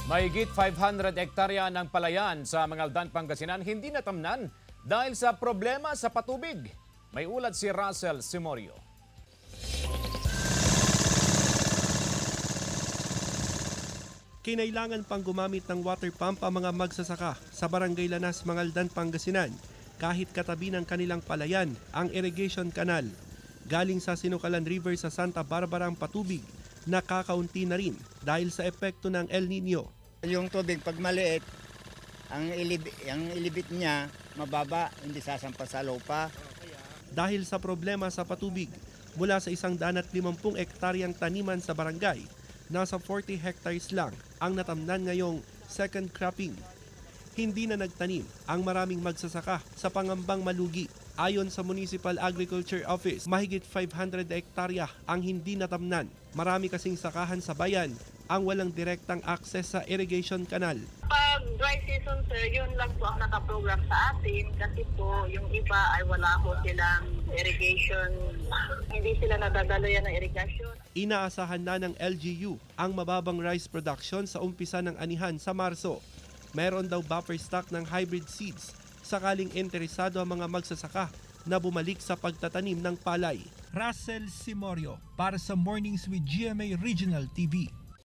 Mahigit 500 hektarya ng palayan sa Mangaldan, Pangasinan hindi natamnan dahil sa problema sa patubig. May ulat si Russell Simorio. Kinailangan pang gumamit ng water pump ang mga magsasaka sa Barangay Lanas, Mangaldan, Pangasinan kahit katabi ng kanilang palayan ang irrigation canal. Galing sa Sinukalan River sa Santa Barbara ang patubig, nakakaunti na rin dahil sa epekto ng El Nino. Yung tubig pag maliit, ang ilibit niya mababa, hindi sasampa sa lupa. Dahil sa problema sa patubig, mula sa 150 hektaryang taniman sa barangay, nasa 40 hectares lang ang natamnan ngayong second cropping. Hindi na nagtanim ang maraming magsasaka sa pangambang malugi. Ayon sa Municipal Agriculture Office, mahigit 500 hektarya ang hindi natamnan. Marami kasing sakahan sa bayan ang walang direktang access sa irrigation canal. Pag dry season, sir, yun lang po ang nakaprogram sa atin kasi po yung iba ay wala po silang irrigation. Hindi sila nadadaluyan ng irrigation. Inaasahan na ng LGU ang mababang rice production sa umpisa ng anihan sa Marso. Meron daw buffer stock ng hybrid seeds sakaling interesado ang mga magsasaka na bumalik sa pagtatanim ng palay. Russell Simorio para sa Mornings with GMA Regional TV.